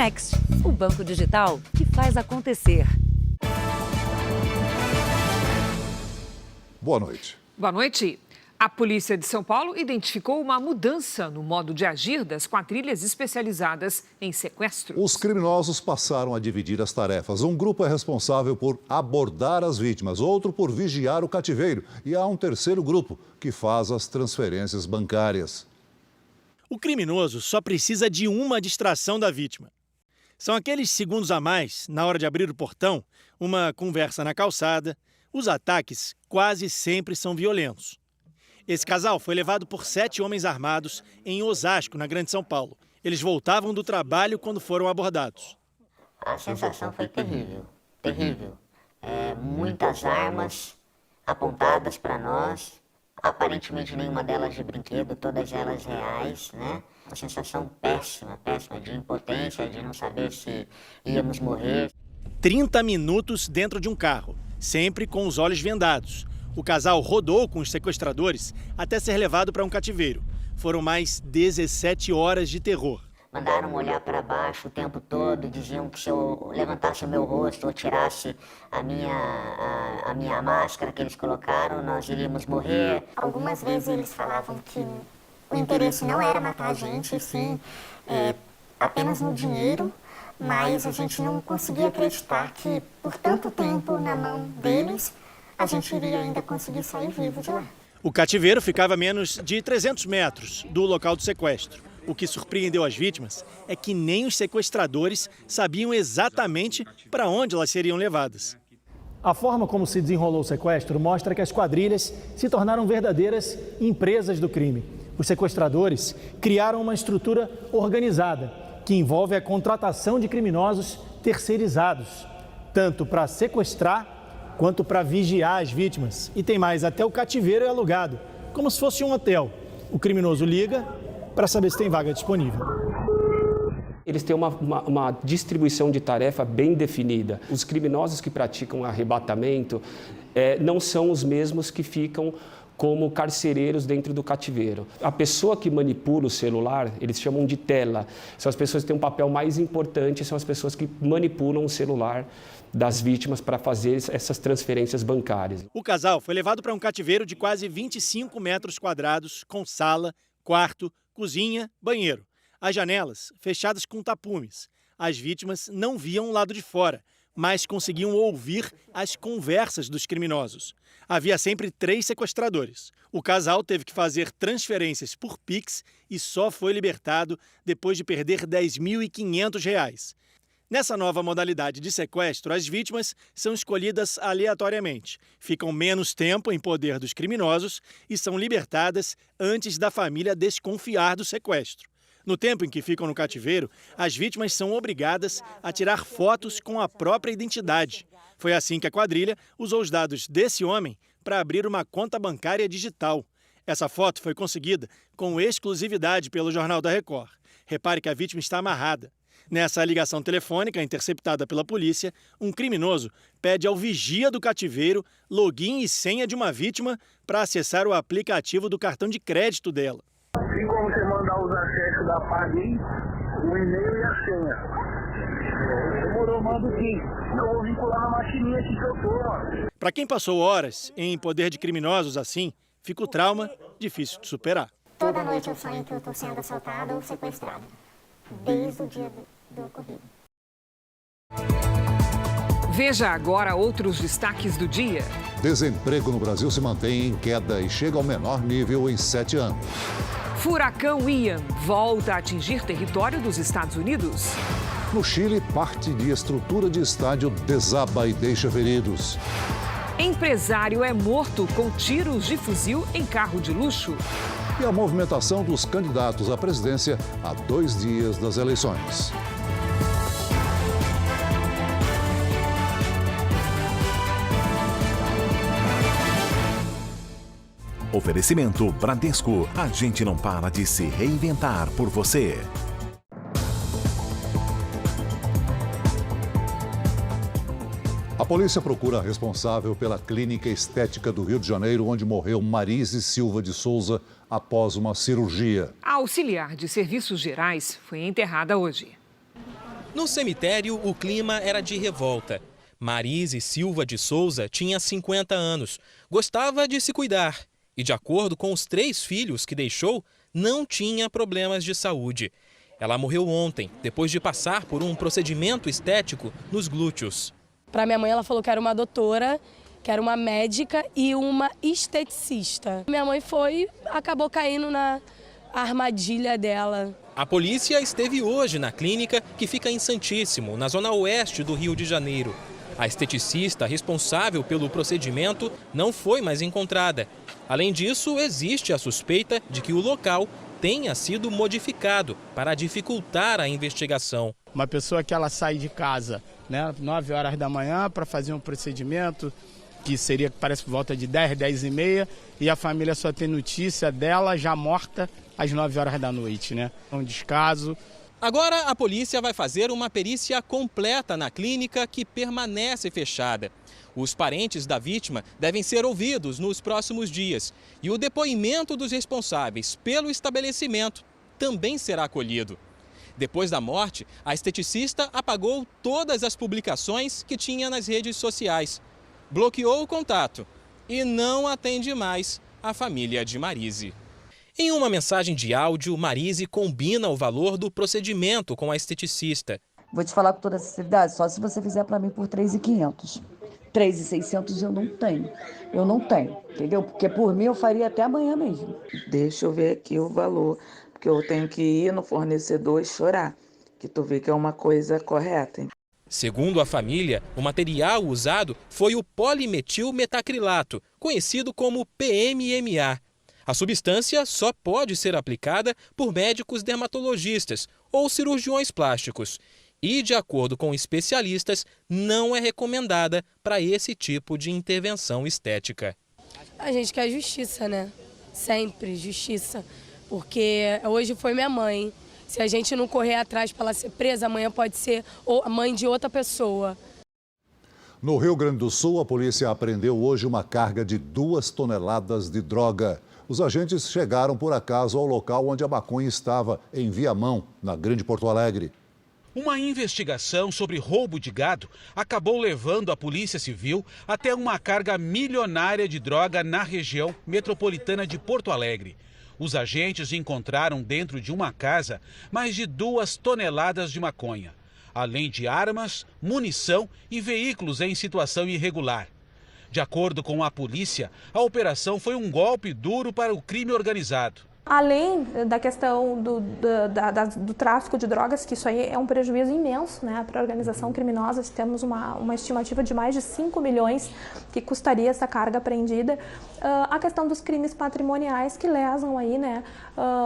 Next, o banco digital que faz acontecer. Boa noite. Boa noite. A polícia de São Paulo identificou uma mudança no modo de agir das quadrilhas especializadas em sequestro. Os criminosos passaram a dividir as tarefas. Um grupo é responsável por abordar as vítimas, outro por vigiar o cativeiro e há um terceiro grupo que faz as transferências bancárias. O criminoso só precisa de uma distração da vítima. São aqueles segundos a mais na hora de abrir o portão, uma conversa na calçada. Os ataques quase sempre são violentos. Esse casal foi levado por 7 homens armados em Osasco, na Grande São Paulo. Eles voltavam do trabalho quando foram abordados. A sensação foi terrível, terrível. Muitas armas apontadas para nós, aparentemente nenhuma delas de brinquedo, todas elas reais, né? Uma sensação péssima, péssima, de impotência, de não saber se íamos morrer. 30 minutos dentro de um carro, sempre com os olhos vendados. O casal rodou com os sequestradores até ser levado para um cativeiro. Foram mais 17 horas de terror. Mandaram olhar para baixo o tempo todo, diziam que se eu levantasse o meu rosto ou tirasse a minha máscara que eles colocaram, nós iríamos morrer. Algumas vezes eles falavam que o interesse não era matar a gente, sim, apenas no dinheiro, mas a gente não conseguia acreditar que por tanto tempo na mão deles, a gente iria ainda conseguir sair vivo de lá. O cativeiro ficava a menos de 300 metros do local do sequestro. O que surpreendeu as vítimas é que nem os sequestradores sabiam exatamente para onde elas seriam levadas. A forma como se desenrolou o sequestro mostra que as quadrilhas se tornaram verdadeiras empresas do crime. Os sequestradores criaram uma estrutura organizada que envolve a contratação de criminosos terceirizados, tanto para sequestrar quanto para vigiar as vítimas. E tem mais, até o cativeiro é alugado, como se fosse um hotel. O criminoso liga para saber se tem vaga disponível. Eles têm uma distribuição de tarefa bem definida. Os criminosos que praticam arrebatamento não são os mesmos que ficam como carcereiros dentro do cativeiro. A pessoa que manipula o celular, eles chamam de tela. São as pessoas que têm um papel mais importante, são as pessoas que manipulam o celular das vítimas para fazer essas transferências bancárias. O casal foi levado para um cativeiro de quase 25 metros quadrados, com sala, quarto, cozinha, banheiro. As janelas fechadas com tapumes. As vítimas não viam o lado de fora, mas conseguiam ouvir as conversas dos criminosos. Havia sempre 3 sequestradores. O casal teve que fazer transferências por Pix e só foi libertado depois de perder R$ 10.500. Nessa nova modalidade de sequestro, as vítimas são escolhidas aleatoriamente, ficam menos tempo em poder dos criminosos e são libertadas antes da família desconfiar do sequestro. No tempo em que ficam no cativeiro, as vítimas são obrigadas a tirar fotos com a própria identidade. Foi assim que a quadrilha usou os dados desse homem para abrir uma conta bancária digital. Essa foto foi conseguida com exclusividade pelo Jornal da Record. Repare que a vítima está amarrada. Nessa ligação telefônica interceptada pela polícia, um criminoso pede ao vigia do cativeiro login e senha de uma vítima para acessar o aplicativo do cartão de crédito dela. Assim como você mandar os acessos da Pagin, o e-mail e a senha. Demorou, manda sim. Eu vou vincular na maquininha aqui que eu tô, mano. Para quem passou horas em poder de criminosos assim, fica o trauma difícil de superar. Toda noite eu sonho que eu estou sendo assaltada ou sequestrada, desde o dia do ocorrido. Veja agora outros destaques do dia. Desemprego no Brasil se mantém em queda e chega ao menor nível em 7 anos. Furacão Ian volta a atingir território dos Estados Unidos. No Chile, parte de estrutura de estádio desaba e deixa feridos. Empresário é morto com tiros de fuzil em carro de luxo. E a movimentação dos candidatos à presidência a 2 dias das eleições. Oferecimento Bradesco. A gente não para de se reinventar por você. A polícia procura a responsável pela clínica estética do Rio de Janeiro, onde morreu Marise Silva de Souza após uma cirurgia. A auxiliar de serviços gerais foi enterrada hoje. No cemitério, o clima era de revolta. Marise Silva de Souza tinha 50 anos, gostava de se cuidar e, de acordo com os 3 filhos que deixou, não tinha problemas de saúde. Ela morreu ontem, depois de passar por um procedimento estético nos glúteos. Para minha mãe, ela falou que era uma doutora, que era uma médica e uma esteticista. Minha mãe acabou caindo na armadilha dela. A polícia esteve hoje na clínica que fica em Santíssimo, na zona oeste do Rio de Janeiro. A esteticista responsável pelo procedimento não foi mais encontrada. Além disso, existe a suspeita de que o local tenha sido modificado para dificultar a investigação. Uma pessoa que ela sai de casa, 9 horas da manhã para fazer um procedimento que seria, parece, por volta de 10, 10 e meia, e a família só tem notícia dela já morta às 9 horas da noite, Um descaso. Agora a polícia vai fazer uma perícia completa na clínica que permanece fechada. Os parentes da vítima devem ser ouvidos nos próximos dias e o depoimento dos responsáveis pelo estabelecimento também será colhido. Depois da morte, a esteticista apagou todas as publicações que tinha nas redes sociais, bloqueou o contato e não atende mais a família de Marise. Em uma mensagem de áudio, Marise combina o valor do procedimento com a esteticista. Vou te falar com toda sinceridade, só se você fizer para mim por 3.500. 3.600 eu não tenho, entendeu? Porque por mim eu faria até amanhã mesmo. Deixa eu ver aqui o valor, porque eu tenho que ir no fornecedor e chorar, que tu vê que é uma coisa correta. Segundo a família, o material usado foi o polimetilmetacrilato, conhecido como PMMA. A substância só pode ser aplicada por médicos dermatologistas ou cirurgiões plásticos e, de acordo com especialistas, não é recomendada para esse tipo de intervenção estética. A gente quer justiça, Sempre justiça, porque hoje foi minha mãe. Se a gente não correr atrás para ela ser presa, amanhã pode ser a mãe de outra pessoa. No Rio Grande do Sul, a polícia apreendeu hoje uma carga de 2 toneladas de droga. Os agentes chegaram por acaso ao local onde a maconha estava, em Viamão, na Grande Porto Alegre. Uma investigação sobre roubo de gado acabou levando a Polícia Civil até uma carga milionária de droga na região metropolitana de Porto Alegre. Os agentes encontraram dentro de uma casa mais de 2 toneladas de maconha, além de armas, munição e veículos em situação irregular. De acordo com a polícia, a operação foi um golpe duro para o crime organizado. Além da questão do tráfico de drogas, que isso aí é um prejuízo imenso para a organização criminosa, temos uma estimativa de mais de 5 milhões que custaria essa carga apreendida. A questão dos crimes patrimoniais que lesam aí,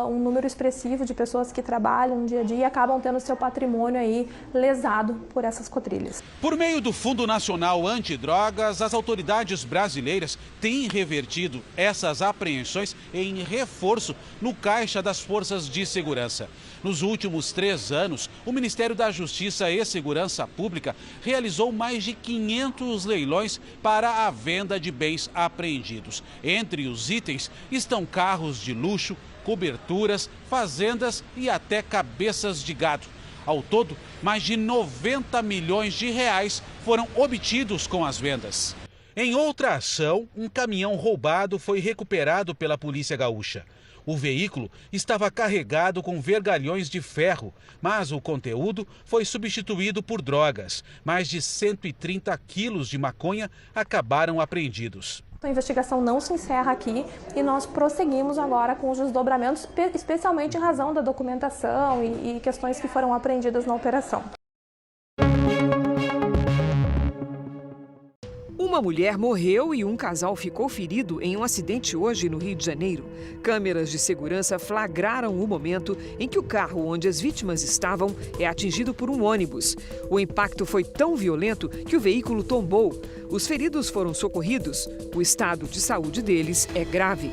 um número expressivo de pessoas que trabalham no dia a dia e acabam tendo seu patrimônio aí lesado por essas quadrilhas. Por meio do Fundo Nacional Antidrogas, as autoridades brasileiras têm revertido essas apreensões em reforço no caixa das forças de segurança. Nos últimos 3 anos, o Ministério da Justiça e Segurança Pública realizou mais de 500 leilões para a venda de bens apreendidos. Entre os itens estão carros de luxo, coberturas, fazendas e até cabeças de gado. Ao todo, mais de 90 milhões de reais foram obtidos com as vendas. Em outra ação, um caminhão roubado foi recuperado pela Polícia Gaúcha. O veículo estava carregado com vergalhões de ferro, mas o conteúdo foi substituído por drogas. Mais de 130 quilos de maconha acabaram apreendidos. A investigação não se encerra aqui e nós prosseguimos agora com os desdobramentos, especialmente em razão da documentação e questões que foram apreendidas na operação. Uma mulher morreu e um casal ficou ferido em um acidente hoje no Rio de Janeiro. Câmeras de segurança flagraram o momento em que o carro onde as vítimas estavam é atingido por um ônibus. O impacto foi tão violento que o veículo tombou. Os feridos foram socorridos. O estado de saúde deles é grave.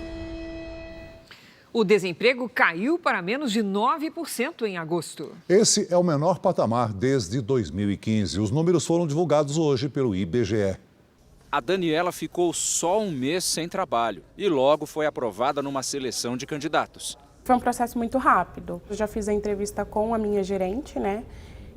O desemprego caiu para menos de 9% em agosto. Esse é o menor patamar desde 2015. Os números foram divulgados hoje pelo IBGE. A Daniela ficou só um mês sem trabalho e logo foi aprovada numa seleção de candidatos. Foi um processo muito rápido. Eu já fiz a entrevista com a minha gerente,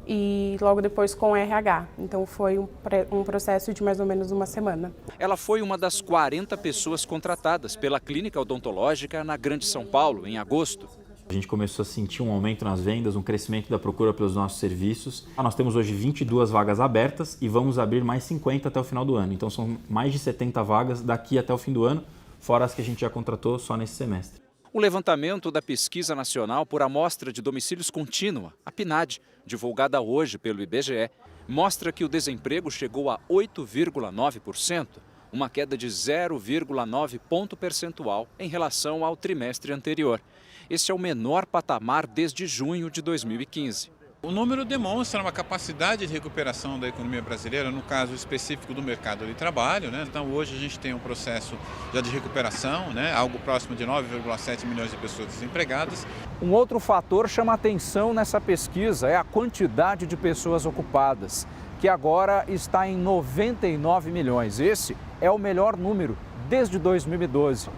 e logo depois com RH. Então foi um processo de mais ou menos uma semana. Ela foi uma das 40 pessoas contratadas pela clínica odontológica na Grande São Paulo, em agosto. A gente começou a sentir um aumento nas vendas, um crescimento da procura pelos nossos serviços. Nós temos hoje 22 vagas abertas e vamos abrir mais 50 até o final do ano. Então são mais de 70 vagas daqui até o fim do ano, fora as que a gente já contratou só nesse semestre. O levantamento da Pesquisa Nacional por Amostra de Domicílios Contínua, a PNAD, divulgada hoje pelo IBGE, mostra que o desemprego chegou a 8,9%, uma queda de 0,9 ponto percentual em relação ao trimestre anterior. Esse é o menor patamar desde junho de 2015. O número demonstra uma capacidade de recuperação da economia brasileira, no caso específico do mercado de trabalho, né? Então hoje a gente tem um processo já de recuperação, né? Algo próximo de 9,7 milhões de pessoas desempregadas. Um outro fator chama atenção nessa pesquisa é a quantidade de pessoas ocupadas, que agora está em 99 milhões. Esse é o melhor número desde 2012.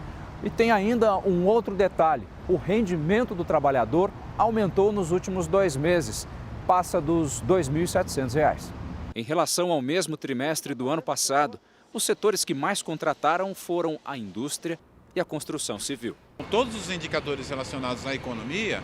E tem ainda um outro detalhe: o rendimento do trabalhador aumentou nos últimos 2 meses, passa dos R$ 2.700. Em relação ao mesmo trimestre do ano passado, os setores que mais contrataram foram a indústria e a construção civil. Todos os indicadores relacionados à economia,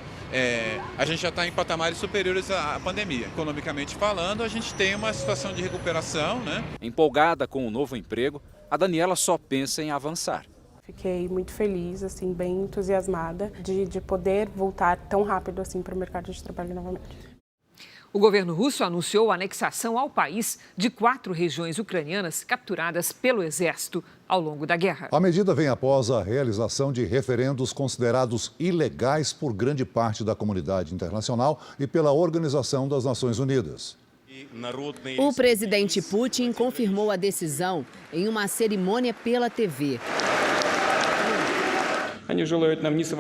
a gente já está em patamares superiores à pandemia. Economicamente falando, a gente tem uma situação de recuperação, né? Empolgada com o novo emprego, a Daniela só pensa em avançar. Fiquei muito feliz, assim, bem entusiasmada de poder voltar tão rápido assim para o mercado de trabalho novamente. O governo russo anunciou a anexação ao país de 4 regiões ucranianas capturadas pelo exército ao longo da guerra. A medida vem após a realização de referendos considerados ilegais por grande parte da comunidade internacional e pela Organização das Nações Unidas. O presidente Putin confirmou a decisão em uma cerimônia pela TV.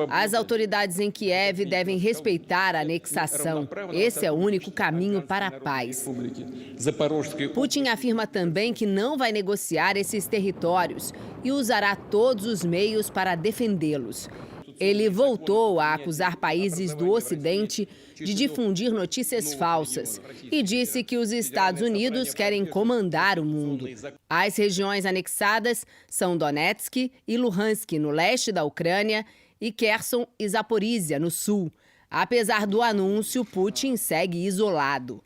As autoridades em Kiev devem respeitar a anexação. Esse é o único caminho para a paz. Putin afirma também que não vai negociar esses territórios e usará todos os meios para defendê-los. Ele voltou a acusar países do Ocidente de difundir notícias falsas e disse que os Estados Unidos querem comandar o mundo. As regiões anexadas são Donetsk e Luhansk, no leste da Ucrânia, e Kherson e Zaporísia, no sul. Apesar do anúncio, Putin segue isolado.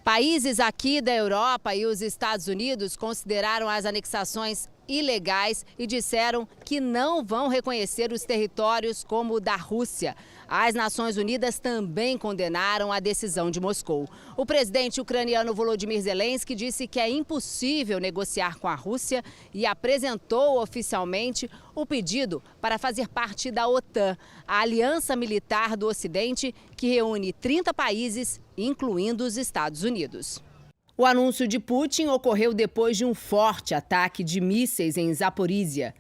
Países aqui da Europa e os Estados Unidos consideraram as anexações ilegais e disseram que não vão reconhecer os territórios como o da Rússia. As Nações Unidas também condenaram a decisão de Moscou. O presidente ucraniano Volodymyr Zelensky disse que é impossível negociar com a Rússia e apresentou oficialmente o pedido para fazer parte da OTAN, a aliança militar do Ocidente que reúne 30 países, incluindo os Estados Unidos. O anúncio de Putin ocorreu depois de um forte ataque de mísseis em Zaporísia.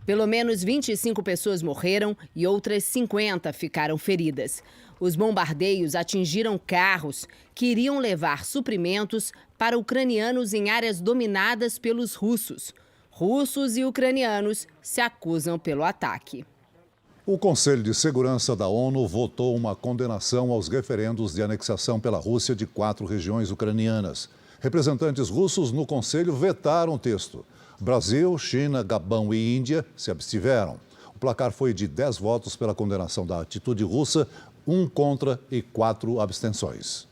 Pelo menos 25 pessoas morreram e outras 50 ficaram feridas. Os bombardeios atingiram carros que iriam levar suprimentos para ucranianos em áreas dominadas pelos russos. Russos e ucranianos se acusam pelo ataque. O Conselho de Segurança da ONU votou uma condenação aos referendos de anexação pela Rússia de 4 regiões ucranianas. Representantes russos no Conselho vetaram o texto. Brasil, China, Gabão e Índia se abstiveram. O placar foi de 10 votos pela condenação da atitude russa, 1 contra e 4 abstenções.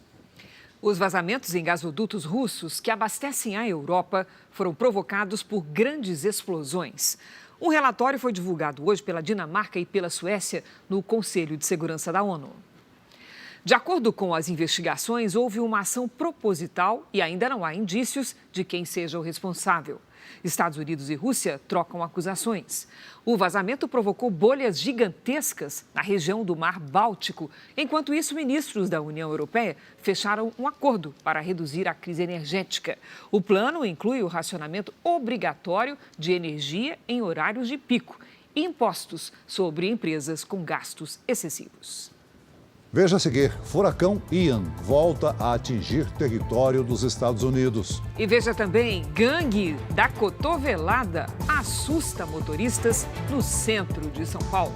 Os vazamentos em gasodutos russos que abastecem a Europa foram provocados por grandes explosões. Um relatório foi divulgado hoje pela Dinamarca e pela Suécia no Conselho de Segurança da ONU. De acordo com as investigações, houve uma ação proposital e ainda não há indícios de quem seja o responsável. Estados Unidos e Rússia trocam acusações. O vazamento provocou bolhas gigantescas na região do Mar Báltico. Enquanto isso, ministros da União Europeia fecharam um acordo para reduzir a crise energética. O plano inclui o racionamento obrigatório de energia em horários de pico e impostos sobre empresas com gastos excessivos. Veja a seguir, furacão Ian volta a atingir território dos Estados Unidos. E veja também, gangue da cotovelada assusta motoristas no centro de São Paulo.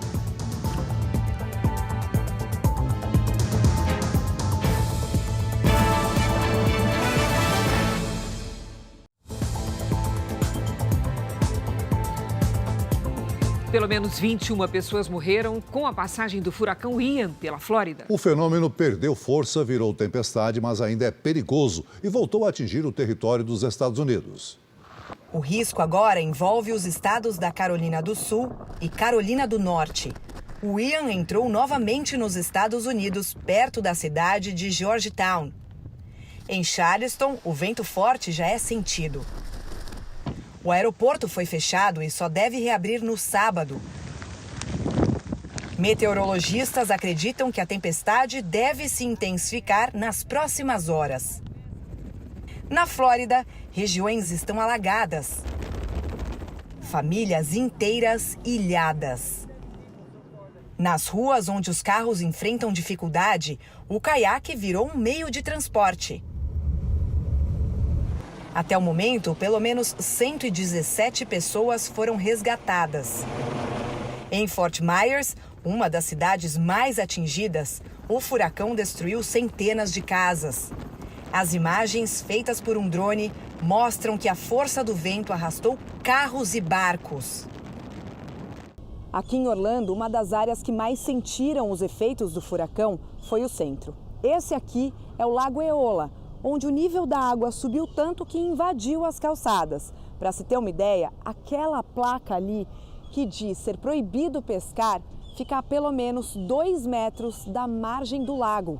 Pelo menos 21 pessoas morreram com a passagem do furacão Ian pela Flórida. O fenômeno perdeu força, virou tempestade, mas ainda é perigoso e voltou a atingir o território dos Estados Unidos. O risco agora envolve os estados da Carolina do Sul e Carolina do Norte. O Ian entrou novamente nos Estados Unidos, perto da cidade de Georgetown. Em Charleston, o vento forte já é sentido. O aeroporto foi fechado e só deve reabrir no sábado. Meteorologistas acreditam que a tempestade deve se intensificar nas próximas horas. Na Flórida, regiões estão alagadas. Famílias inteiras ilhadas. Nas ruas onde os carros enfrentam dificuldade, o caiaque virou um meio de transporte. Até o momento, pelo menos 117 pessoas foram resgatadas. Em Fort Myers, uma das cidades mais atingidas, o furacão destruiu centenas de casas. As imagens feitas por um drone mostram que a força do vento arrastou carros e barcos. Aqui em Orlando, uma das áreas que mais sentiram os efeitos do furacão foi o centro. Esse aqui é o Lago Eola, onde o nível da água subiu tanto que invadiu as calçadas. Para se ter uma ideia, aquela placa ali que diz ser proibido pescar fica a pelo menos 2 metros da margem do lago.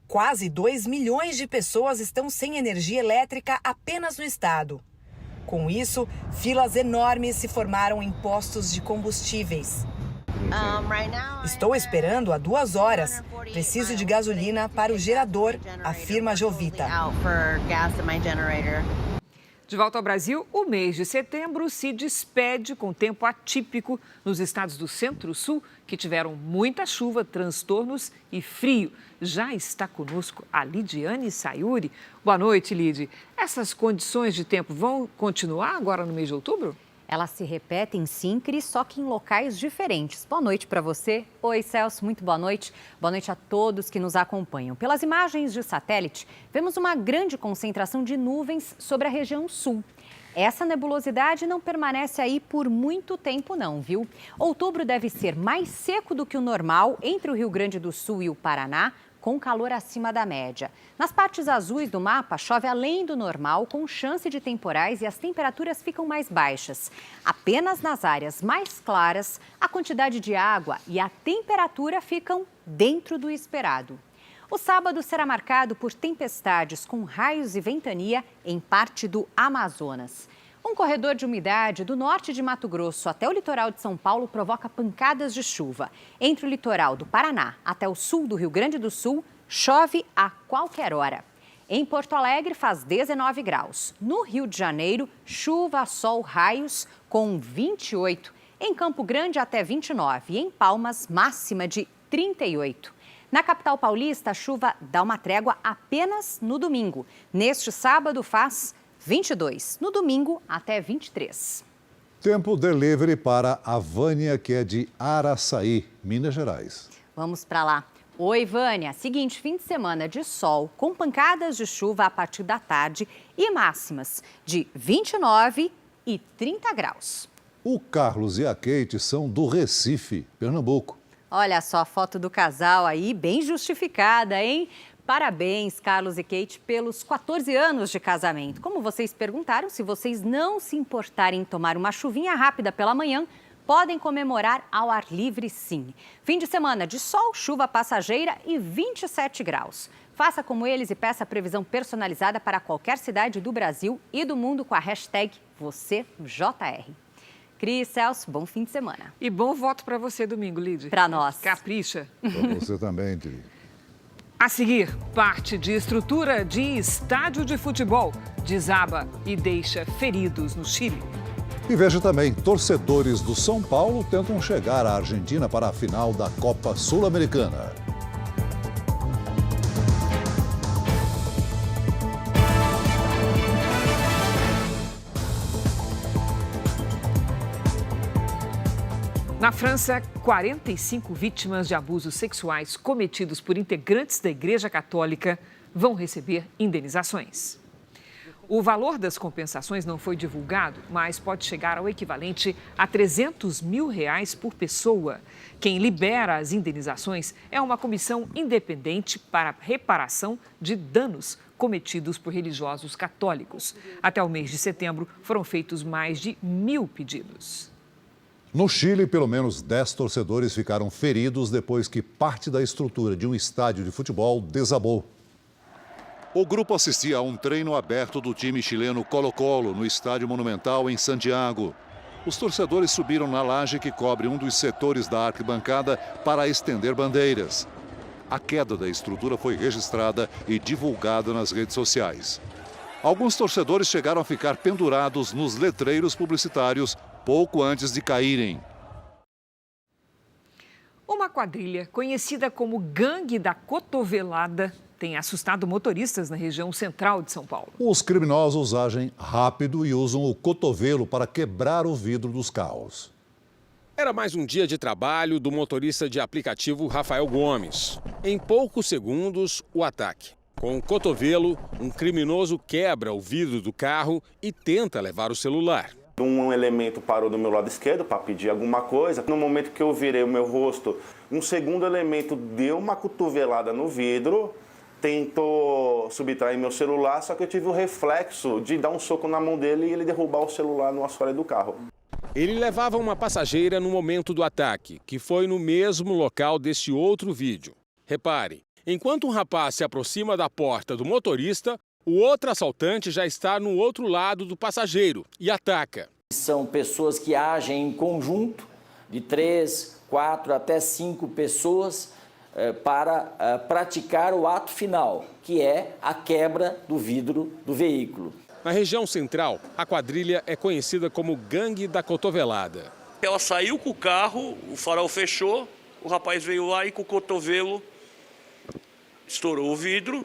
Quase 2 milhões de pessoas estão sem energia elétrica apenas no estado. Com isso, filas enormes se formaram em postos de combustíveis. Estou esperando há 2 horas. Preciso de gasolina para o gerador, afirma Jovita. De volta ao Brasil, o mês de setembro se despede com tempo atípico nos estados do Centro-Sul, que tiveram muita chuva, transtornos e frio. Já está conosco a Lidiane Sayuri. Boa noite, Lid. Essas condições de tempo vão continuar agora no mês de outubro? Elas se repetem sim, Cris, só que em locais diferentes. Boa noite para você. Oi, Celso, muito boa noite. Boa noite a todos que nos acompanham. Pelas imagens de satélite, vemos uma grande concentração de nuvens sobre a região sul. Essa nebulosidade não permanece aí por muito tempo não, viu? Outubro deve ser mais seco do que o normal entre o Rio Grande do Sul e o Paraná, com calor acima da média. Nas partes azuis do mapa, chove além do normal, com chance de temporais e as temperaturas ficam mais baixas. Apenas nas áreas mais claras, a quantidade de água e a temperatura ficam dentro do esperado. O sábado será marcado por tempestades com raios e ventania em parte do Amazonas. Um corredor de umidade do norte de Mato Grosso até o litoral de São Paulo provoca pancadas de chuva. Entre o litoral do Paraná até o sul do Rio Grande do Sul, chove a qualquer hora. Em Porto Alegre, faz 19 graus. No Rio de Janeiro, chuva, sol, raios, com 28. Em Campo Grande, até 29. E em Palmas, máxima de 38. Na capital paulista, a chuva dá uma trégua apenas no domingo. Neste sábado, faz 22. No domingo, até 23. Tempo delivery para a Vânia, que é de Araçaí, Minas Gerais. Vamos para lá. Oi, Vânia. Seguinte, fim de semana de sol, com pancadas de chuva a partir da tarde e máximas de 29 e 30 graus. O Carlos e a Kate são do Recife, Pernambuco. Olha só a foto do casal aí, bem justificada, hein? Parabéns, Carlos e Kate, pelos 14 anos de casamento. Como vocês perguntaram, se vocês não se importarem em tomar uma chuvinha rápida pela manhã, podem comemorar ao ar livre sim. Fim de semana de sol, chuva passageira e 27 graus. Faça como eles e peça previsão personalizada para qualquer cidade do Brasil e do mundo com a hashtag #VocêJR. Cris, Celso, bom fim de semana. E bom voto para você domingo, Lidy. Para nós. Capricha. Para você também, Dri. A seguir, parte de estrutura de estádio de futebol desaba e deixa feridos no Chile. E veja também, torcedores do São Paulo tentam chegar à Argentina para a final da Copa Sul-Americana. Na França, 45 vítimas de abusos sexuais cometidos por integrantes da Igreja Católica vão receber indenizações. O valor das compensações não foi divulgado, mas pode chegar ao equivalente a R$300 mil por pessoa. Quem libera as indenizações é uma comissão independente para reparação de danos cometidos por religiosos católicos. Até o mês de setembro, foram feitos mais de 1.000 pedidos. No Chile, pelo menos 10 torcedores ficaram feridos depois que parte da estrutura de um estádio de futebol desabou. O grupo assistia a um treino aberto do time chileno Colo-Colo no Estádio Monumental em Santiago. Os torcedores subiram na laje que cobre um dos setores da arquibancada para estender bandeiras. A queda da estrutura foi registrada e divulgada nas redes sociais. Alguns torcedores chegaram a ficar pendurados nos letreiros publicitários pouco antes de caírem. Uma quadrilha conhecida como Gangue da Cotovelada tem assustado motoristas na região central de São Paulo. Os criminosos agem rápido e usam o cotovelo para quebrar o vidro dos carros. Era mais um dia de trabalho do motorista de aplicativo Rafael Gomes. Em poucos segundos, o ataque. Com o cotovelo, um criminoso quebra o vidro do carro e tenta levar o celular. Um elemento parou do meu lado esquerdo para pedir alguma coisa. No momento que eu virei o meu rosto, um segundo elemento deu uma cotovelada no vidro, tentou subtrair meu celular, só que eu tive o reflexo de dar um soco na mão dele e ele derrubar o celular no assoalho do carro. Ele levava uma passageira no momento do ataque, que foi no mesmo local deste outro vídeo. Repare, enquanto um rapaz se aproxima da porta do motorista, o outro assaltante já está no outro lado do passageiro e ataca. São pessoas que agem em conjunto, de 3, 4 até 5 pessoas, para praticar o ato final, que é a quebra do vidro do veículo. Na região central, a quadrilha é conhecida como Gangue da Cotovelada. Ela saiu com o carro, o farol fechou, o rapaz veio lá e com o cotovelo estourou o vidro,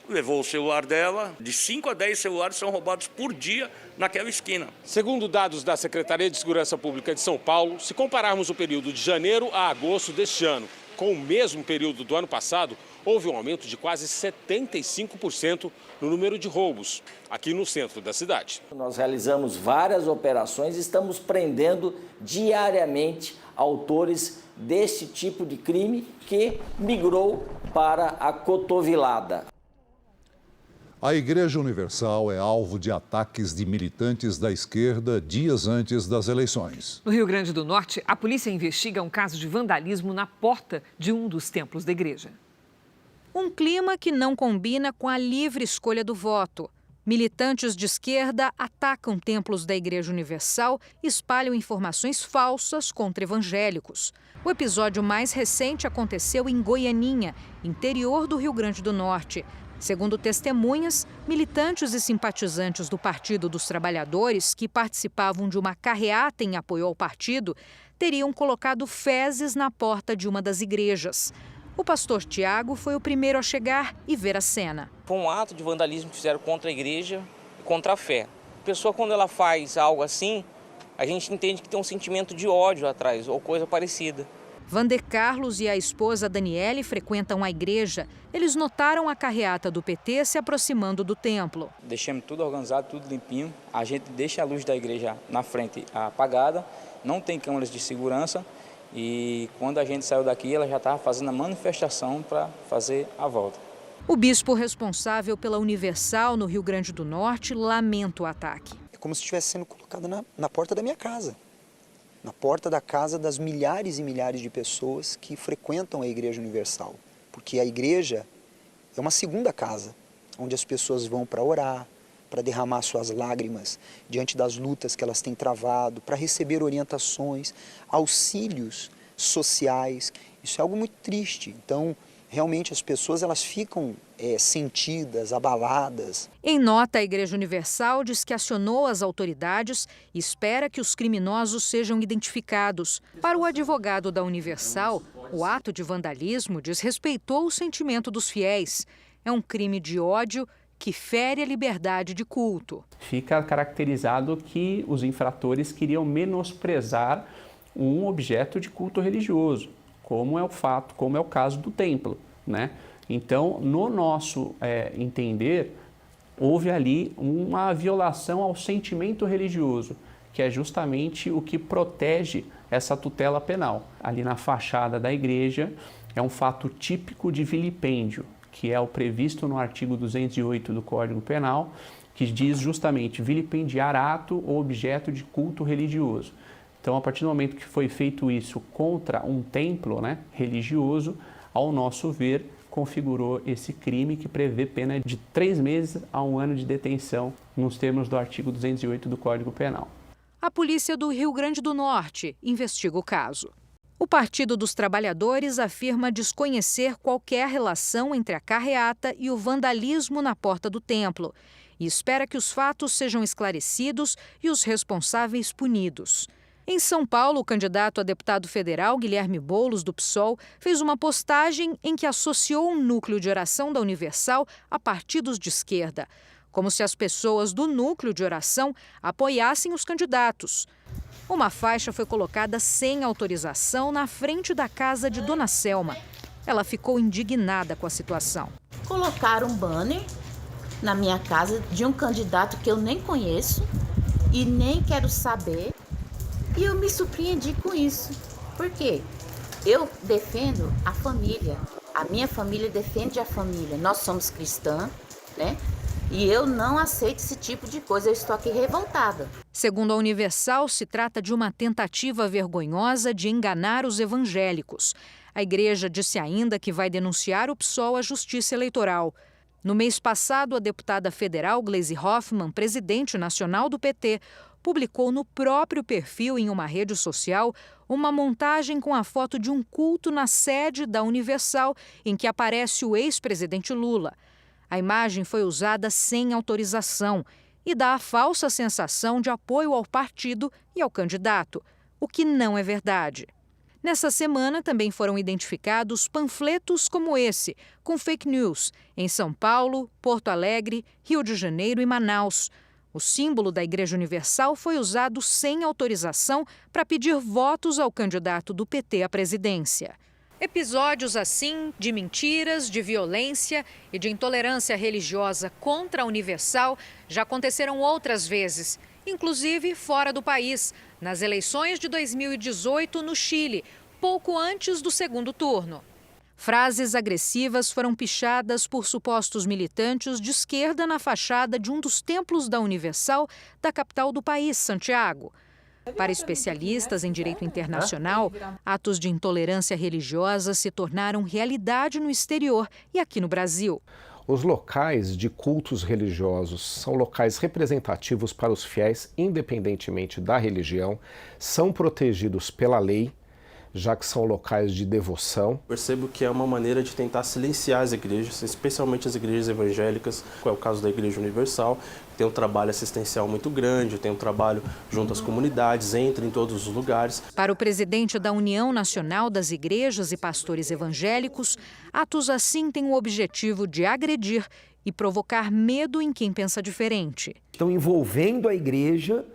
levou o celular dela. De 5 a 10 celulares são roubados por dia naquela esquina. Segundo dados da Secretaria de Segurança Pública de São Paulo, se compararmos o período de janeiro a agosto deste ano com o mesmo período do ano passado, houve um aumento de quase 75% no número de roubos aqui no centro da cidade. Nós realizamos várias operações e estamos prendendo diariamente autores desse tipo de crime que migrou para a cotovelada. A Igreja Universal é alvo de ataques de militantes da esquerda dias antes das eleições. No Rio Grande do Norte, a polícia investiga um caso de vandalismo na porta de um dos templos da igreja. Um clima que não combina com a livre escolha do voto. Militantes de esquerda atacam templos da Igreja Universal e espalham informações falsas contra evangélicos. O episódio mais recente aconteceu em Goianinha, interior do Rio Grande do Norte. Segundo testemunhas, militantes e simpatizantes do Partido dos Trabalhadores, que participavam de uma carreata em apoio ao partido, teriam colocado fezes na porta de uma das igrejas. O pastor Tiago foi o primeiro a chegar e ver a cena. Foi um ato de vandalismo que fizeram contra a igreja e contra a fé. A pessoa, quando ela faz algo assim, a gente entende que tem um sentimento de ódio atrás ou coisa parecida. Vander Carlos e a esposa Daniele frequentam a igreja. Eles notaram a carreata do PT se aproximando do templo. Deixamos tudo organizado, tudo limpinho. A gente deixa a luz da igreja na frente apagada, não tem câmeras de segurança. E quando a gente saiu daqui, ela já estava fazendo a manifestação para fazer a volta. O bispo responsável pela Universal no Rio Grande do Norte lamenta o ataque. É como se estivesse sendo colocado na porta da minha casa. Na porta da casa das milhares e milhares de pessoas que frequentam a Igreja Universal. Porque a igreja é uma segunda casa, onde as pessoas vão para orar, para derramar suas lágrimas diante das lutas que elas têm travado, para receber orientações, auxílios sociais. Isso é algo muito triste. Então, realmente as pessoas elas ficam sentidas, abaladas. Em nota, a Igreja Universal diz que acionou as autoridades e espera que os criminosos sejam identificados. Para o advogado da Universal, o ato de vandalismo desrespeitou o sentimento dos fiéis. É um crime de ódio que fere a liberdade de culto. Fica caracterizado que os infratores queriam menosprezar um objeto de culto religioso, como é o caso do templo, né? Então, no nosso entender, houve ali uma violação ao sentimento religioso, que é justamente o que protege essa tutela penal. Ali na fachada da igreja é um fato típico de vilipêndio, que é o previsto no artigo 208 do Código Penal, que diz justamente vilipendiar ato ou objeto de culto religioso. Então, a partir do momento que foi feito isso contra um templo, né, religioso, ao nosso ver, configurou esse crime que prevê pena de 3 meses a 1 ano de detenção, nos termos do artigo 208 do Código Penal. A polícia do Rio Grande do Norte investiga o caso. O Partido dos Trabalhadores afirma desconhecer qualquer relação entre a carreata e o vandalismo na porta do templo e espera que os fatos sejam esclarecidos e os responsáveis punidos. Em São Paulo, o candidato a deputado federal, Guilherme Boulos, do PSOL, fez uma postagem em que associou um núcleo de oração da Universal a partidos de esquerda, como se as pessoas do núcleo de oração apoiassem os candidatos. Uma faixa foi colocada sem autorização na frente da casa de Dona Selma. Ela ficou indignada com a situação. Colocaram um banner na minha casa de um candidato que eu nem conheço e nem quero saber. E eu me surpreendi com isso. Por quê? Eu defendo a família. A minha família defende a família. Nós somos cristãs, né? E eu não aceito esse tipo de coisa. Eu estou aqui revoltada. Segundo a Universal, se trata de uma tentativa vergonhosa de enganar os evangélicos. A igreja disse ainda que vai denunciar o PSOL à Justiça Eleitoral. No mês passado, a deputada federal Gleisi Hoffmann, presidente nacional do PT, publicou no próprio perfil em uma rede social uma montagem com a foto de um culto na sede da Universal, em que aparece o ex-presidente Lula. A imagem foi usada sem autorização e dá a falsa sensação de apoio ao partido e ao candidato, o que não é verdade. Nessa semana também foram identificados panfletos como esse, com fake news, em São Paulo, Porto Alegre, Rio de Janeiro e Manaus. O símbolo da Igreja Universal foi usado sem autorização para pedir votos ao candidato do PT à presidência. Episódios assim, de mentiras, de violência e de intolerância religiosa contra a Universal já aconteceram outras vezes, inclusive fora do país, nas eleições de 2018 no Chile, pouco antes do segundo turno. Frases agressivas foram pichadas por supostos militantes de esquerda na fachada de um dos templos da Universal da capital do país, Santiago. Para especialistas em direito internacional, atos de intolerância religiosa se tornaram realidade no exterior e aqui no Brasil. Os locais de cultos religiosos são locais representativos para os fiéis, independentemente da religião, são protegidos pela lei, já que são locais de devoção. Percebo que é uma maneira de tentar silenciar as igrejas, especialmente as igrejas evangélicas, que é o caso da Igreja Universal, que tem um trabalho assistencial muito grande, tem um trabalho junto às comunidades, entra em todos os lugares. Para o presidente da União Nacional das Igrejas e Pastores Evangélicos, atos assim têm o objetivo de agredir e provocar medo em quem pensa diferente. Estão envolvendo a igreja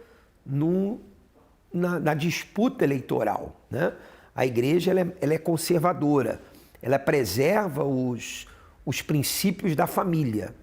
na disputa eleitoral, né? A igreja ela é conservadora, ela preserva os princípios da família.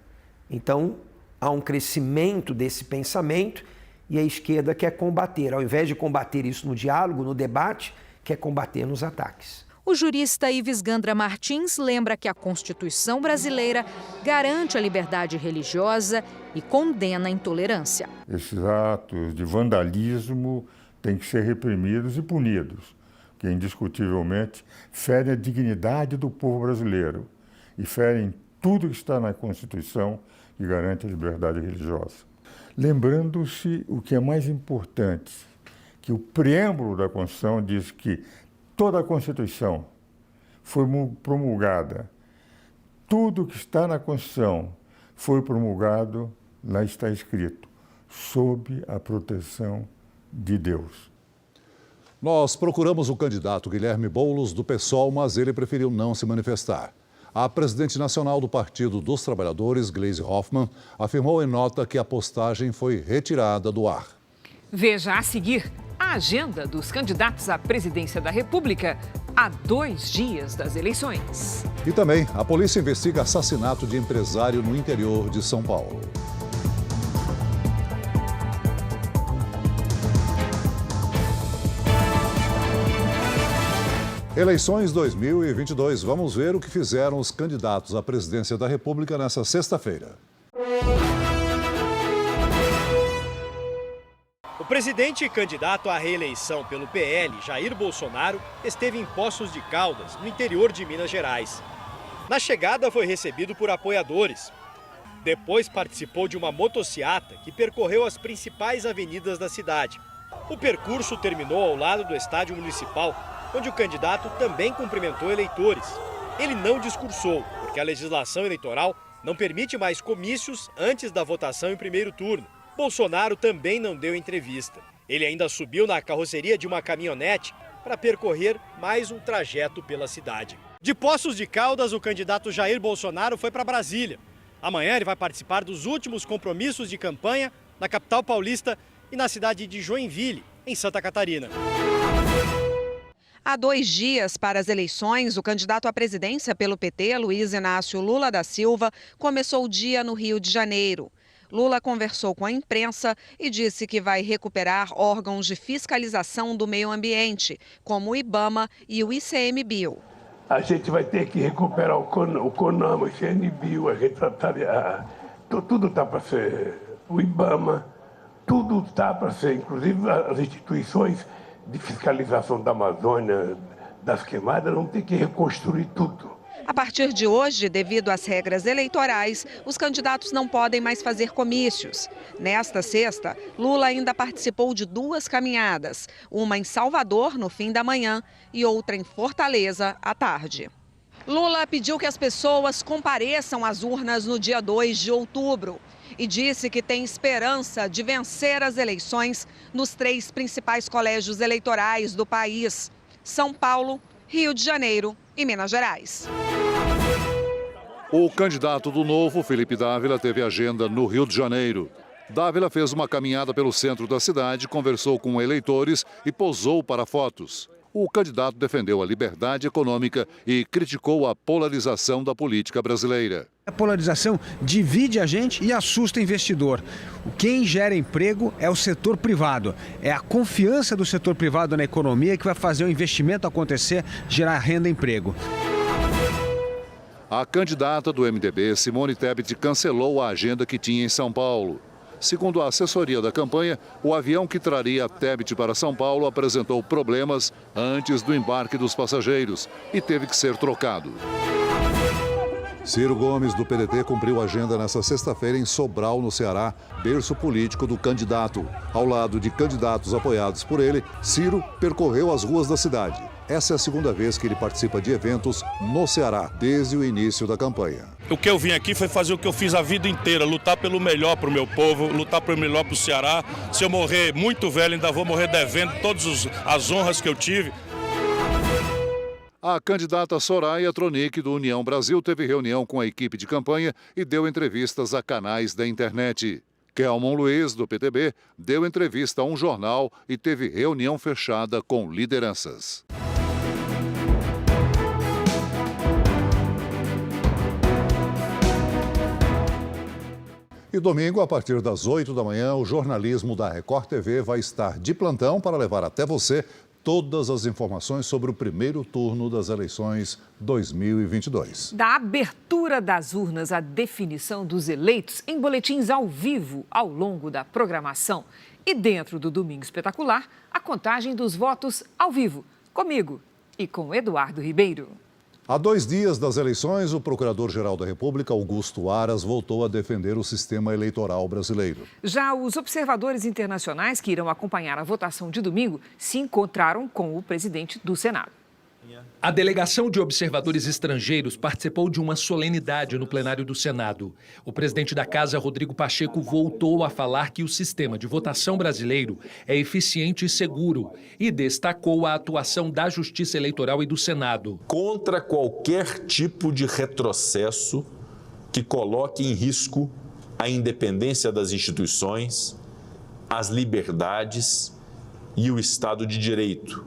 Então, há um crescimento desse pensamento e a esquerda quer combater. Ao invés de combater isso no diálogo, no debate, quer combater nos ataques. O jurista Ives Gandra Martins lembra que a Constituição brasileira garante a liberdade religiosa e condena a intolerância. Esses atos de vandalismo têm que ser reprimidos e punidos, que indiscutivelmente ferem a dignidade do povo brasileiro e ferem tudo que está na Constituição que garante a liberdade religiosa. Lembrando-se o que é mais importante, que o preâmbulo da Constituição diz que toda a Constituição foi promulgada, tudo que está na Constituição foi promulgado, lá está escrito, sob a proteção de Deus. Nós procuramos o candidato Guilherme Boulos do PSOL, mas ele preferiu não se manifestar. A presidente nacional do Partido dos Trabalhadores, Gleisi Hoffmann, afirmou em nota que a postagem foi retirada do ar. Veja a seguir a agenda dos candidatos à presidência da República a 2 dias das eleições. E também a polícia investiga assassinato de empresário no interior de São Paulo. Eleições 2022. Vamos ver o que fizeram os candidatos à presidência da República nessa sexta-feira. O presidente e candidato à reeleição pelo PL, Jair Bolsonaro, esteve em Poços de Caldas, no interior de Minas Gerais. Na chegada foi recebido por apoiadores. Depois participou de uma motociata que percorreu as principais avenidas da cidade. O percurso terminou ao lado do estádio municipal, onde o candidato também cumprimentou eleitores. Ele não discursou, porque a legislação eleitoral não permite mais comícios antes da votação em primeiro turno. Bolsonaro também não deu entrevista. Ele ainda subiu na carroceria de uma caminhonete para percorrer mais um trajeto pela cidade. De Poços de Caldas, o candidato Jair Bolsonaro foi para Brasília. Amanhã ele vai participar dos últimos compromissos de campanha na capital paulista e na cidade de Joinville, em Santa Catarina. Há 2 dias para as eleições, o candidato à presidência pelo PT, Luiz Inácio Lula da Silva, começou o dia no Rio de Janeiro. Lula conversou com a imprensa e disse que vai recuperar órgãos de fiscalização do meio ambiente, como o IBAMA e o ICMBio. A gente vai ter que recuperar o CONAMA, o ICMBio, tudo está para ser, o IBAMA, tudo está para ser, inclusive as instituições de fiscalização da Amazônia, das queimadas, vão ter que reconstruir tudo. A partir de hoje, devido às regras eleitorais, os candidatos não podem mais fazer comícios. Nesta sexta, Lula ainda participou de 2 caminhadas, uma em Salvador, no fim da manhã, e outra em Fortaleza, à tarde. Lula pediu que as pessoas compareçam às urnas no dia 2 de outubro e disse que tem esperança de vencer as eleições nos 3 principais colégios eleitorais do país: São Paulo, Rio de Janeiro e Minas Gerais. O candidato do Novo, Felipe Dávila, teve agenda no Rio de Janeiro. Dávila fez uma caminhada pelo centro da cidade, conversou com eleitores e posou para fotos. O candidato defendeu a liberdade econômica e criticou a polarização da política brasileira. A polarização divide a gente e assusta o investidor. Quem gera emprego é o setor privado. É a confiança do setor privado na economia que vai fazer o investimento acontecer, gerar renda e emprego. A candidata do MDB, Simone Tebet, cancelou a agenda que tinha em São Paulo. Segundo a assessoria da campanha, o avião que traria Tebet para São Paulo apresentou problemas antes do embarque dos passageiros e teve que ser trocado. Ciro Gomes, do PDT, cumpriu a agenda nesta sexta-feira em Sobral, no Ceará, berço político do candidato. Ao lado de candidatos apoiados por ele, Ciro percorreu as ruas da cidade. Essa é a segunda vez que ele participa de eventos no Ceará, desde o início da campanha. O que eu vim aqui foi fazer o que eu fiz a vida inteira, lutar pelo melhor para o meu povo, lutar pelo melhor para o Ceará. Se eu morrer muito velho, ainda vou morrer devendo todas as honras que eu tive. A candidata Soraya Tronic, do União Brasil, teve reunião com a equipe de campanha e deu entrevistas a canais da internet. Kelmon Luiz, do PTB, deu entrevista a um jornal e teve reunião fechada com lideranças. E domingo, a partir das 8 da manhã, o jornalismo da Record TV vai estar de plantão para levar até você todas as informações sobre o primeiro turno das eleições 2022. Da abertura das urnas à definição dos eleitos em boletins ao vivo ao longo da programação. E dentro do Domingo Espetacular, a contagem dos votos ao vivo. Comigo e com Eduardo Ribeiro. Há 2 dias das eleições, o Procurador-Geral da República, Augusto Aras, voltou a defender o sistema eleitoral brasileiro. Já os observadores internacionais que irão acompanhar a votação de domingo se encontraram com o presidente do Senado. A delegação de observadores estrangeiros participou de uma solenidade no plenário do Senado. O presidente da Casa, Rodrigo Pacheco, voltou a falar que o sistema de votação brasileiro é eficiente e seguro e destacou a atuação da Justiça Eleitoral e do Senado. Contra qualquer tipo de retrocesso que coloque em risco a independência das instituições, as liberdades e o Estado de Direito.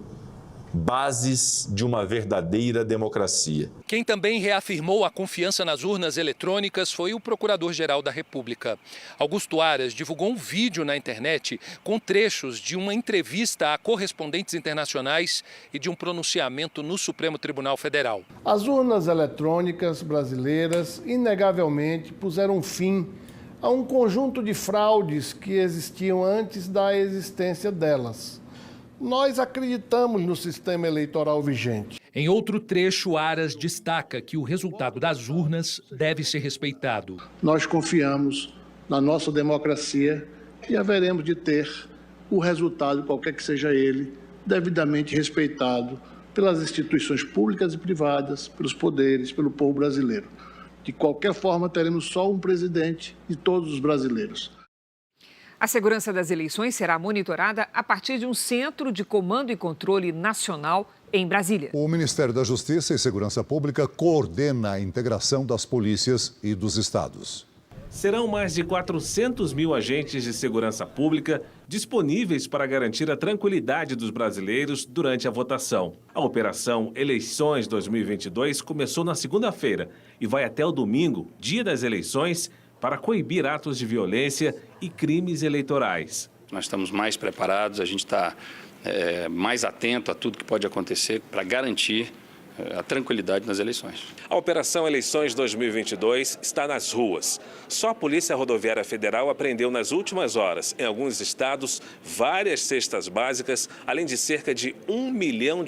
bases de uma verdadeira democracia. Quem também reafirmou a confiança nas urnas eletrônicas foi o Procurador-Geral da República. Augusto Aras divulgou um vídeo na internet com trechos de uma entrevista a correspondentes internacionais e de um pronunciamento no Supremo Tribunal Federal. As urnas eletrônicas brasileiras, inegavelmente, puseram fim a um conjunto de fraudes que existiam antes da existência delas. Nós acreditamos no sistema eleitoral vigente. Em outro trecho, Aras destaca que o resultado das urnas deve ser respeitado. Nós confiamos na nossa democracia e haveremos de ter o resultado, qualquer que seja ele, devidamente respeitado pelas instituições públicas e privadas, pelos poderes, pelo povo brasileiro. De qualquer forma, teremos só um presidente e todos os brasileiros. A segurança das eleições será monitorada a partir de um centro de comando e controle nacional em Brasília. O Ministério da Justiça e Segurança Pública coordena a integração das polícias e dos estados. Serão mais de 400 mil agentes de segurança pública disponíveis para garantir a tranquilidade dos brasileiros durante a votação. A Operação Eleições 2022 começou na segunda-feira e vai até o domingo, dia das eleições, para coibir atos de violência e crimes eleitorais. Nós estamos mais preparados, a gente está mais atento a tudo que pode acontecer para garantir a tranquilidade nas eleições. A Operação Eleições 2022 está nas ruas. Só a Polícia Rodoviária Federal apreendeu nas últimas horas, em alguns estados, várias cestas básicas, além de cerca de R$1 milhão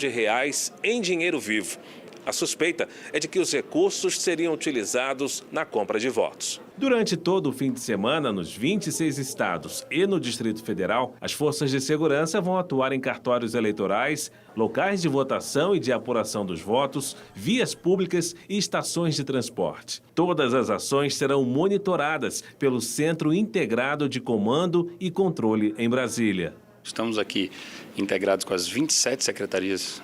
em dinheiro vivo. A suspeita é de que os recursos seriam utilizados na compra de votos. Durante todo o fim de semana, nos 26 estados e no Distrito Federal, as forças de segurança vão atuar em cartórios eleitorais, locais de votação e de apuração dos votos, vias públicas e estações de transporte. Todas as ações serão monitoradas pelo Centro Integrado de Comando e Controle em Brasília. Estamos aqui integrados com as 27 secretarias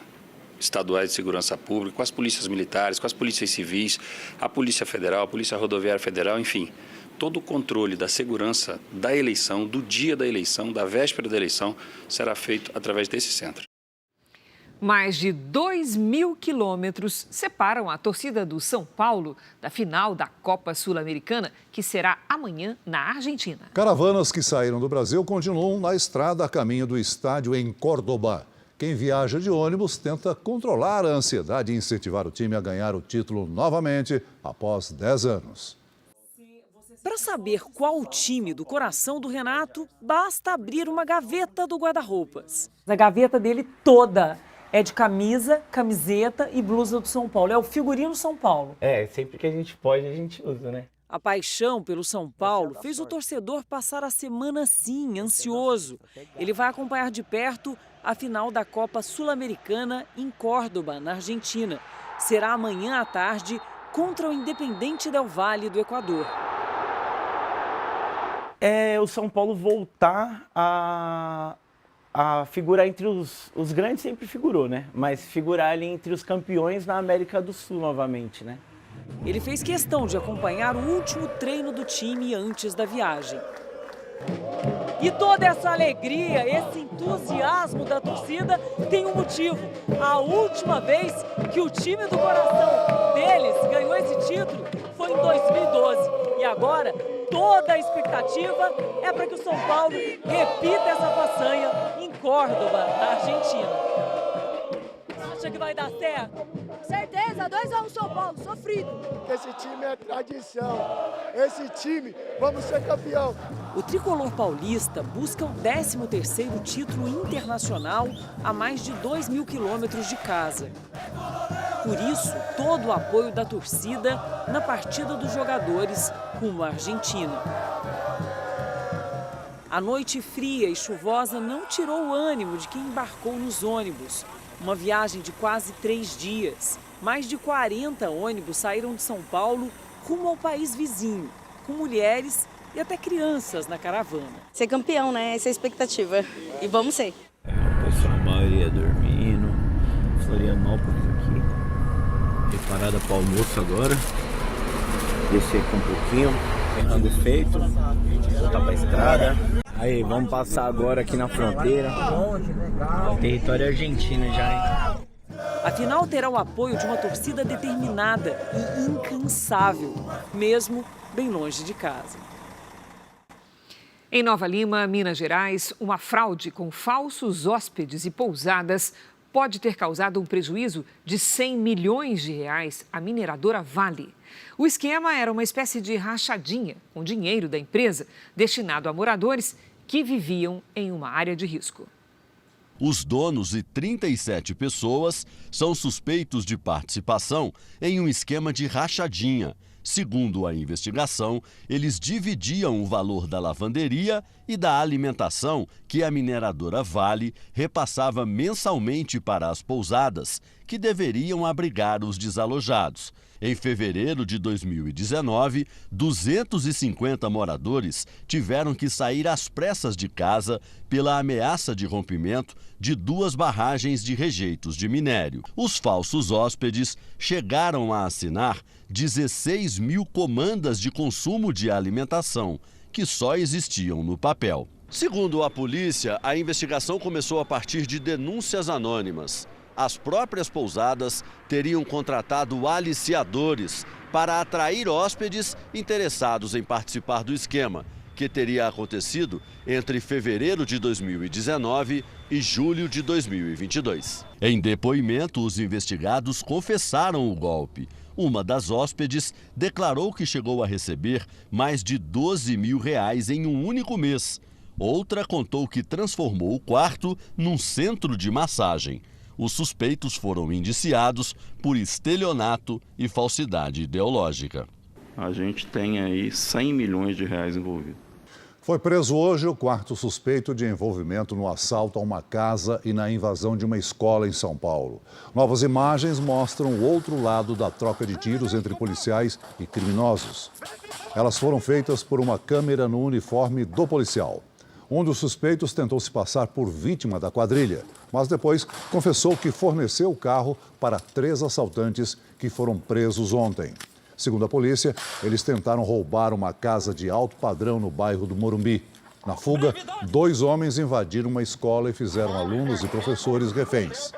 estaduais de segurança pública, com as polícias militares, com as polícias civis, a Polícia Federal, a Polícia Rodoviária Federal, enfim, todo o controle da segurança da eleição, do dia da eleição, da véspera da eleição, será feito através desse centro. Mais de 2.000 quilômetros separam a torcida do São Paulo da final da Copa Sul-Americana, que será amanhã na Argentina. Caravanas que saíram do Brasil continuam na estrada a caminho do estádio em Córdoba. Quem viaja de ônibus tenta controlar a ansiedade e incentivar o time a ganhar o título novamente após 10 anos. Para saber qual o time do coração do Renato, basta abrir uma gaveta do guarda-roupas. A gaveta dele toda é de camisa, camiseta e blusa do São Paulo. É o figurino São Paulo. Sempre que a gente pode, a gente usa, né? A paixão pelo São Paulo fez o torcedor passar a semana assim, ansioso. Ele vai acompanhar de perto a final da Copa Sul-Americana em Córdoba, na Argentina. Será amanhã à tarde contra o Independiente del Valle do Equador. O São Paulo voltar a figurar entre os grandes, sempre figurou, né? Mas figurar ali entre os campeões na América do Sul novamente, né? Ele fez questão de acompanhar o último treino do time antes da viagem. E toda essa alegria, esse entusiasmo da torcida tem um motivo. A última vez que o time do coração deles ganhou esse título foi em 2012. E agora, toda a expectativa é para que o São Paulo repita essa façanha em Córdoba, na Argentina. Acha que vai dar certo? Certeza, 2-1 São Paulo, sofrido. Esse time é tradição, esse time, vamos ser campeão. O tricolor paulista busca o 13º título internacional a mais de 2.000 quilômetros de casa. Por isso, todo o apoio da torcida na partida dos jogadores rumo à Argentina. A noite fria e chuvosa não tirou o ânimo de quem embarcou nos ônibus. Uma viagem de quase 3 dias. Mais de 40 ônibus saíram de São Paulo rumo ao país vizinho, com mulheres e até crianças na caravana. Ser campeão, né? Essa é a expectativa. E vamos ser. O pessoal, a maioria dormindo. Florianópolis aqui. Preparada para o almoço agora. Descer aqui um pouquinho. Ferrando feito. Voltar para a estrada. Aí, vamos passar agora aqui na fronteira. Território argentino já, hein? Afinal, terá o apoio de uma torcida determinada e incansável, mesmo bem longe de casa. Em Nova Lima, Minas Gerais, uma fraude com falsos hóspedes e pousadas pode ter causado um prejuízo de 100 milhões de reais à mineradora Vale. O esquema era uma espécie de rachadinha com dinheiro da empresa destinado a moradores que viviam em uma área de risco. Os donos e 37 pessoas são suspeitos de participação em um esquema de rachadinha. Segundo a investigação, eles dividiam o valor da lavanderia e da alimentação que a mineradora Vale repassava mensalmente para as pousadas, que deveriam abrigar os desalojados. Em fevereiro de 2019, 250 moradores tiveram que sair às pressas de casa pela ameaça de rompimento de 2 barragens de rejeitos de minério. Os falsos hóspedes chegaram a assinar 16 mil comandas de consumo de alimentação, que só existiam no papel. Segundo a polícia, a investigação começou a partir de denúncias anônimas. As próprias pousadas teriam contratado aliciadores para atrair hóspedes interessados em participar do esquema, que teria acontecido entre fevereiro de 2019 e julho de 2022. Em depoimento, os investigados confessaram o golpe. Uma das hóspedes declarou que chegou a receber mais de 12 mil reais em um único mês. Outra contou que transformou o quarto num centro de massagem. Os suspeitos foram indiciados por estelionato e falsidade ideológica. A gente tem aí 100 milhões de reais envolvidos. Foi preso hoje o 4º suspeito de envolvimento no assalto a uma casa e na invasão de uma escola em São Paulo. Novas imagens mostram o outro lado da troca de tiros entre policiais e criminosos. Elas foram feitas por uma câmera no uniforme do policial. Um dos suspeitos tentou se passar por vítima da quadrilha, mas depois confessou que forneceu o carro para 3 assaltantes que foram presos ontem. Segundo a polícia, eles tentaram roubar uma casa de alto padrão no bairro do Morumbi. Na fuga, 2 homens invadiram uma escola e fizeram alunos e professores reféns.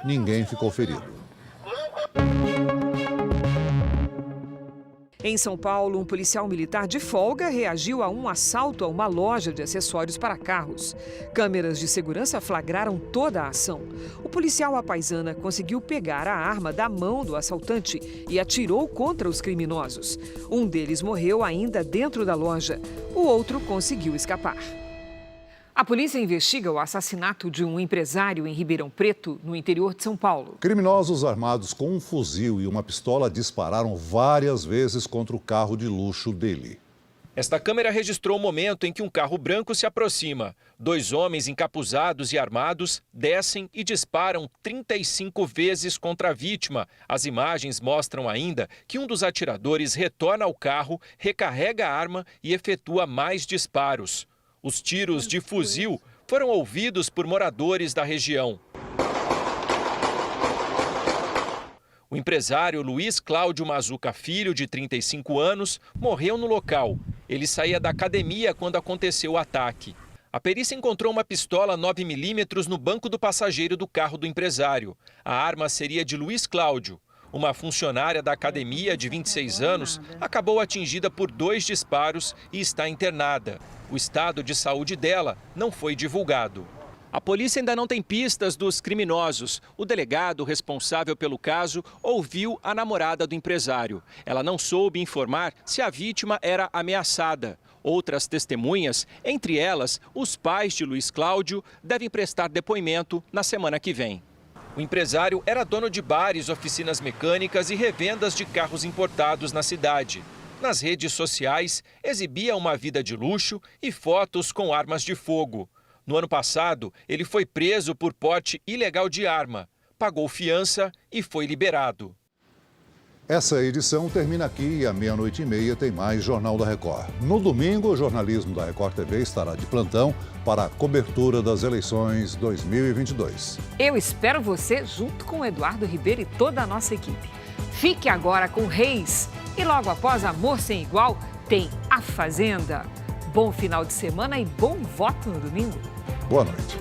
Ninguém ficou ferido. Em São Paulo, um policial militar de folga reagiu a um assalto a uma loja de acessórios para carros. Câmeras de segurança flagraram toda a ação. O policial à paisana conseguiu pegar a arma da mão do assaltante e atirou contra os criminosos. Um deles morreu ainda dentro da loja. O outro conseguiu escapar. A polícia investiga o assassinato de um empresário em Ribeirão Preto, no interior de São Paulo. Criminosos armados com um fuzil e uma pistola dispararam várias vezes contra o carro de luxo dele. Esta câmera registrou o momento em que um carro branco se aproxima. 2 homens encapuzados e armados descem e disparam 35 vezes contra a vítima. As imagens mostram ainda que um dos atiradores retorna ao carro, recarrega a arma e efetua mais disparos. Os tiros de fuzil foram ouvidos por moradores da região. O empresário Luiz Cláudio Mazuca Filho, de 35 anos, morreu no local. Ele saía da academia quando aconteceu o ataque. A perícia encontrou uma pistola 9mm no banco do passageiro do carro do empresário. A arma seria de Luiz Cláudio. Uma funcionária da academia, de 26 anos, acabou atingida por 2 disparos e está internada. O estado de saúde dela não foi divulgado. A polícia ainda não tem pistas dos criminosos. O delegado responsável pelo caso ouviu a namorada do empresário. Ela não soube informar se a vítima era ameaçada. Outras testemunhas, entre elas os pais de Luiz Cláudio, devem prestar depoimento na semana que vem. O empresário era dono de bares, oficinas mecânicas e revendas de carros importados na cidade. Nas redes sociais, exibia uma vida de luxo e fotos com armas de fogo. No ano passado, ele foi preso por porte ilegal de arma, pagou fiança e foi liberado. Essa edição termina aqui e à 00:30 tem mais Jornal da Record. No domingo, o jornalismo da Record TV estará de plantão para a cobertura das eleições 2022. Eu espero você junto com o Eduardo Ribeiro e toda a nossa equipe. Fique agora com Reis e logo após Amor Sem Igual tem A Fazenda. Bom final de semana e bom voto no domingo. Boa noite.